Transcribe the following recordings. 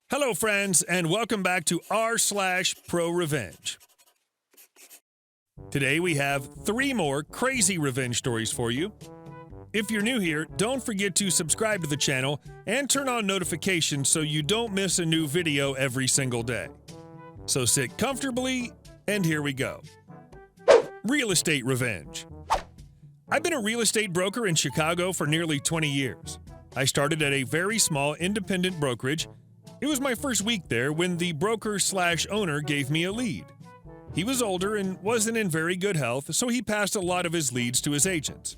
Hello, friends, and welcome back to r/ProRevenge. Today we have 3 more crazy revenge stories for you. If you're new here, don't forget to subscribe to the channel and turn on notifications so you don't miss a new video every single day. So sit comfortably, and here we go. Real estate revenge. I've been a real estate broker in Chicago for nearly 20 years. I started at a very small independent brokerage. It was my first week there when the broker/owner gave me a lead. He was older and wasn't in very good health, so he passed a lot of his leads to his agents.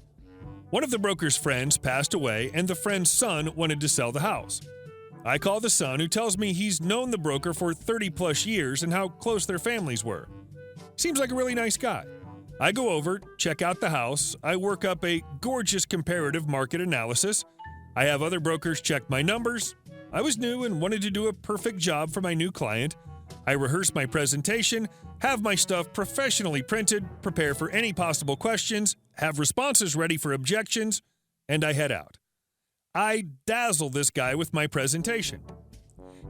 One of the broker's friends passed away, and the friend's son wanted to sell the house. I call the son, who tells me he's known the broker for 30-plus years and how close their families were. Seems like a really nice guy. I go over, check out the house, I work up a gorgeous comparative market analysis. I have other brokers check my numbers. I was new and wanted to do a perfect job for my new client. I rehearse my presentation, have my stuff professionally printed, prepare for any possible questions, have responses ready for objections, and I head out. I dazzle this guy with my presentation.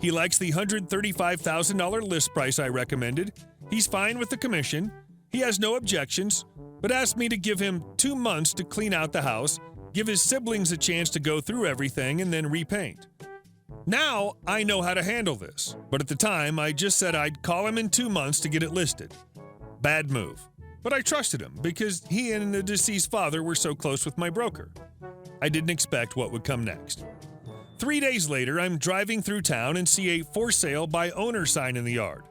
He likes the $135,000 list price I recommended. He's fine with the commission. He has no objections, but asked me to give him 2 months to clean out the house, give his siblings a chance to go through everything, and then repaint. Now, I know how to handle this, but at the time, I just said I'd call him in 2 months to get it listed. Bad move. But I trusted him because he and the deceased father were so close with my broker. I didn't expect what would come next. 3 days later, I'm driving through town and see a for sale by owner sign in the yard.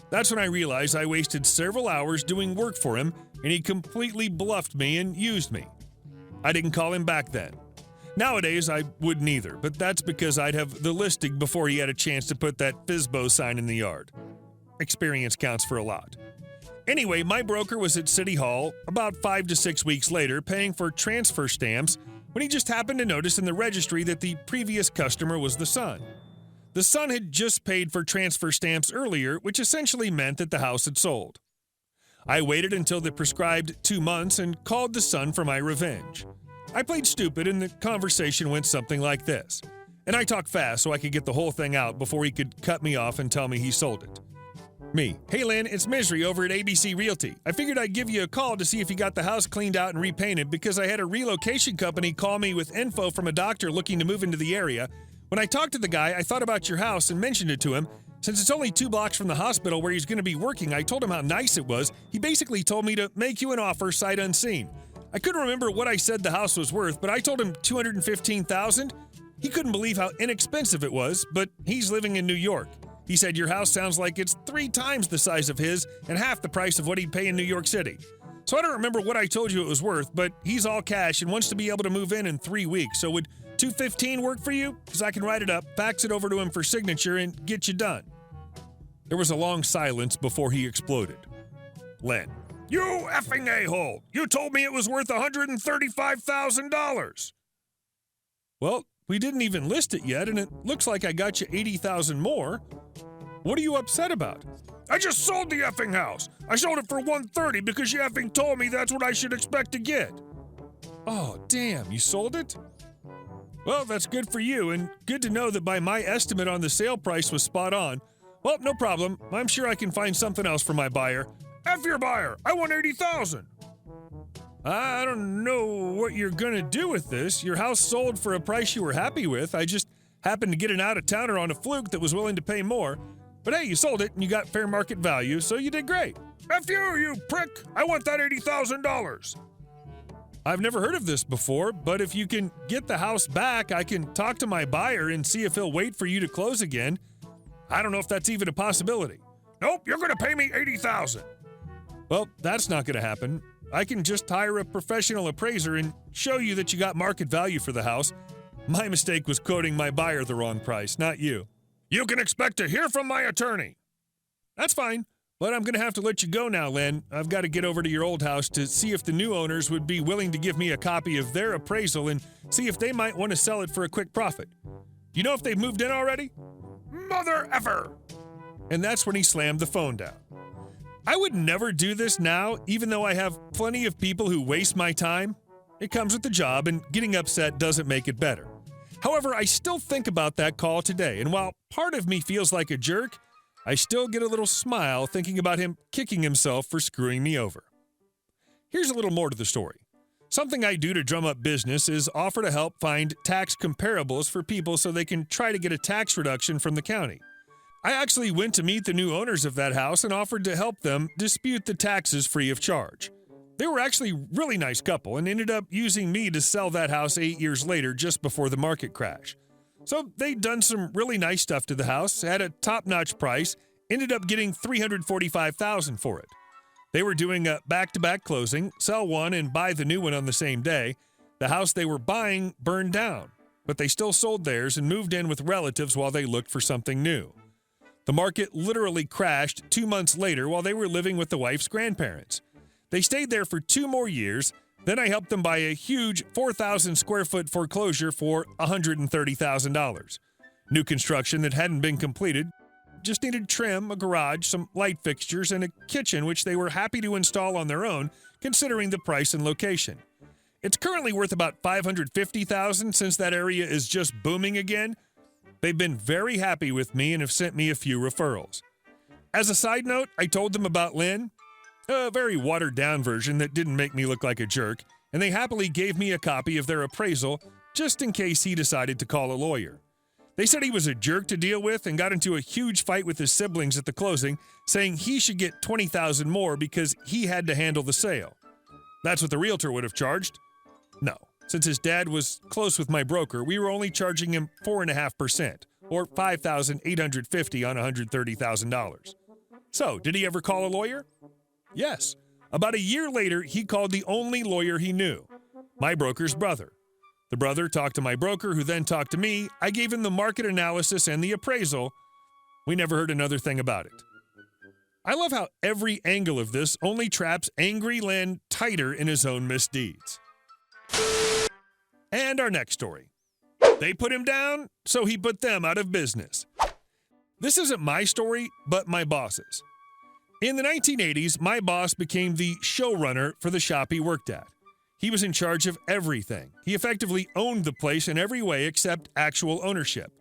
That's when I realized I wasted several hours doing work for him, and he completely bluffed me and used me. I didn't call him back then. Nowadays, I wouldn't either, but that's because I'd have the listing before he had a chance to put that FSBO sign in the yard. Experience counts for a lot. Anyway, my broker was at City Hall about 5 to 6 weeks later paying for transfer stamps when he just happened to notice in the registry that the previous customer was the son. The son had just paid for transfer stamps earlier, which essentially meant that the house had sold. I waited until the prescribed 2 months and called the son for my revenge. I played stupid and the conversation went something like this. And I talked fast so I could get the whole thing out before he could cut me off and tell me he sold it. Me: "Hey Lynn, it's Misery over at ABC Realty. I figured I'd give you a call to see if you got the house cleaned out and repainted because I had a relocation company call me with info from a doctor looking to move into the area. When I talked to the guy, I thought about your house and mentioned it to him. Since it's only 2 blocks from the hospital where he's going to be working, I told him how nice it was. He basically told me to make you an offer sight unseen. I couldn't remember what I said the house was worth, but I told him $215,000. He couldn't believe how inexpensive it was, but he's living in New York. He said your house sounds like it's 3 times the size of his and half the price of what he'd pay in New York City. So I don't remember what I told you it was worth, but he's all cash and wants to be able to move in 3 weeks. So would $215 work for you? Because I can write it up, fax it over to him for signature, and get you done." There was a long silence before he exploded. "Len, you effing a-hole! You told me it was worth $135,000! "Well, we didn't even list it yet, and it looks like I got you $80,000 more. What are you upset about?" "I just sold the effing house! I sold it for $130 because you effing told me that's what I should expect to get." "Oh, damn, you sold it?" "Well, that's good for you, and good to know that by my estimate on the sale price was spot on. Well, no problem. I'm sure I can find something else for my buyer." "F your buyer! I want $80,000! "I don't know what you're gonna do with this. Your house sold for a price you were happy with. I just happened to get an out-of-towner on a fluke that was willing to pay more. But hey, you sold it and you got fair market value, so you did great." "F you prick! I want that $80,000! "I've never heard of this before, but if you can get the house back, I can talk to my buyer and see if he'll wait for you to close again. I don't know if that's even a possibility." "Nope, you're gonna pay me $80,000. "Well, that's not gonna happen. I can just hire a professional appraiser and show you that you got market value for the house. My mistake was quoting my buyer the wrong price, not you." "You can expect to hear from my attorney." "That's fine, but I'm going to have to let you go now, Len. I've got to get over to your old house to see if the new owners would be willing to give me a copy of their appraisal and see if they might want to sell it for a quick profit. Do you know if they've moved in already?" "Mother effer!" And that's when he slammed the phone down. I would never do this now, even though I have plenty of people who waste my time. It comes with the job, and getting upset doesn't make it better. However, I still think about that call today, and while part of me feels like a jerk, I still get a little smile thinking about him kicking himself for screwing me over. Here's a little more to the story. Something I do to drum up business is offer to help find tax comparables for people so they can try to get a tax reduction from the county. I actually went to meet the new owners of that house and offered to help them dispute the taxes free of charge. They were actually a really nice couple and ended up using me to sell that house 8 years later just before the market crash. So they'd done some really nice stuff to the house, had a top-notch price, ended up getting $345,000 for it. They were doing a back-to-back closing, sell one and buy the new one on the same day. The house they were buying burned down, but they still sold theirs and moved in with relatives while they looked for something new. The market literally crashed 2 months later while they were living with the wife's grandparents. They stayed there for 2 more years, then I helped them buy a huge 4,000 square foot foreclosure for $130,000. New construction that hadn't been completed, just needed trim, a garage, some light fixtures, and a kitchen which they were happy to install on their own, considering the price and location. It's currently worth about $550,000 since that area is just booming again. They've been very happy with me and have sent me a few referrals. As a side note, I told them about Lynn, a very watered-down version that didn't make me look like a jerk, and they happily gave me a copy of their appraisal just in case he decided to call a lawyer. They said he was a jerk to deal with and got into a huge fight with his siblings at the closing, saying he should get $20,000 more because he had to handle the sale. That's what the realtor would have charged? No. Since his dad was close with my broker, we were only charging him 4.5%, or $5,850 on $130,000. So, did he ever call a lawyer? Yes. About a year later, he called the only lawyer he knew, my broker's brother. The brother talked to my broker, who then talked to me. I gave him the market analysis and the appraisal. We never heard another thing about it. I love how every angle of this only traps angry Len tighter in his own misdeeds. And our next story. They put him down, so he put them out of business. This isn't my story, but my boss's. In the 1980s, my boss became the showrunner for the shop he worked at. He was in charge of everything. He effectively owned the place in every way except actual ownership.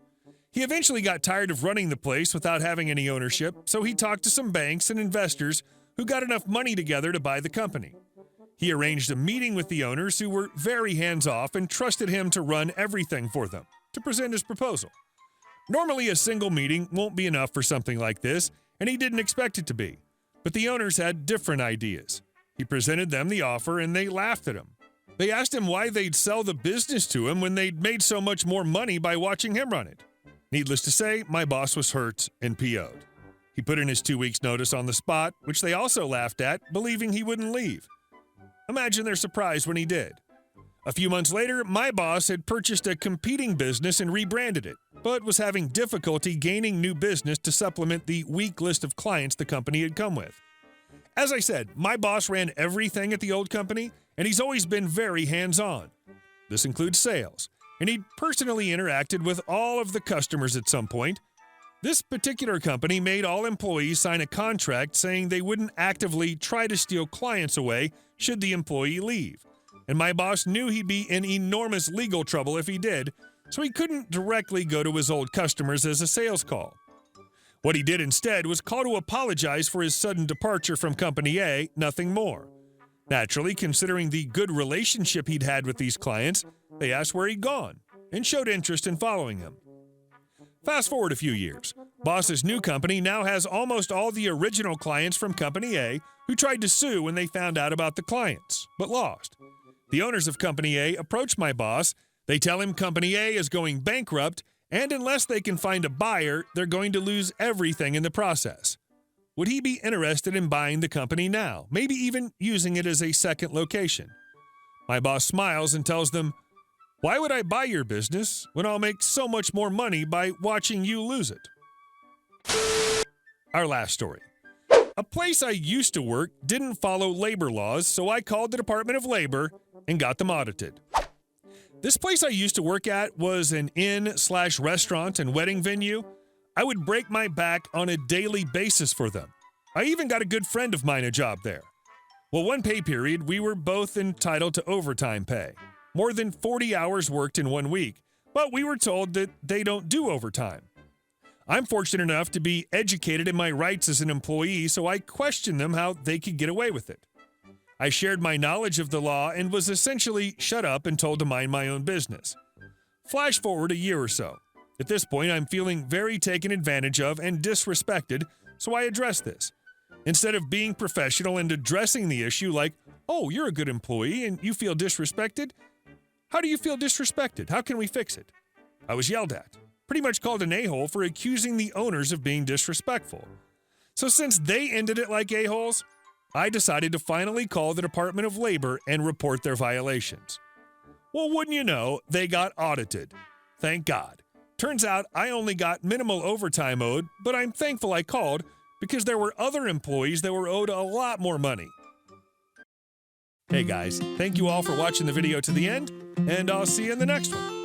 He eventually got tired of running the place without having any ownership, so he talked to some banks and investors who got enough money together to buy the company. He arranged a meeting with the owners who were very hands-off and trusted him to run everything for them, to present his proposal. Normally, a single meeting won't be enough for something like this, and he didn't expect it to be. But the owners had different ideas. He presented them the offer, and they laughed at him. They asked him why they'd sell the business to him when they'd made so much more money by watching him run it. Needless to say, my boss was hurt and PO'd. He put in his 2 weeks' notice on the spot, which they also laughed at, believing he wouldn't leave. Imagine their surprise when he did. A few months later, my boss had purchased a competing business and rebranded it, but was having difficulty gaining new business to supplement the weak list of clients the company had come with. As I said, my boss ran everything at the old company, and he's always been very hands-on. This includes sales, and he'd personally interacted with all of the customers at some point. This particular company made all employees sign a contract saying they wouldn't actively try to steal clients away should the employee leave. And my boss knew he'd be in enormous legal trouble if he did, so he couldn't directly go to his old customers as a sales call. What he did instead was call to apologize for his sudden departure from Company A, nothing more. Naturally, considering the good relationship he'd had with these clients, they asked where he'd gone and showed interest in following him. Fast forward a few years. Boss's new company now has almost all the original clients from Company A who tried to sue when they found out about the clients, but lost. The owners of Company A approach my boss. They tell him Company A is going bankrupt, and unless they can find a buyer, they're going to lose everything in the process. Would he be interested in buying the company now, maybe even using it as a second location? My boss smiles and tells them, "Why would I buy your business when I'll make so much more money by watching you lose it?" Our last story. A place I used to work didn't follow labor laws, so I called the Department of Labor and got them audited. This place I used to work at was an inn/restaurant and wedding venue. I would break my back on a daily basis for them. I even got a good friend of mine a job there. Well, one pay period, we were both entitled to overtime pay. More than 40 hours worked in 1 week, but we were told that they don't do overtime. I'm fortunate enough to be educated in my rights as an employee, so I questioned them how they could get away with it. I shared my knowledge of the law and was essentially shut up and told to mind my own business. Flash forward a year or so. At this point, I'm feeling very taken advantage of and disrespected, so I address this. Instead of being professional and addressing the issue like, oh, you're a good employee and you feel disrespected? How do you feel disrespected? How can we fix it? I was yelled at, pretty much called an a-hole for accusing the owners of being disrespectful. So since they ended it like a-holes, I decided to finally call the Department of Labor and report their violations. Well, wouldn't you know, they got audited. Thank God. Turns out I only got minimal overtime owed, but I'm thankful I called because there were other employees that were owed a lot more money. Hey guys, thank you all for watching the video to the end, and I'll see you in the next one.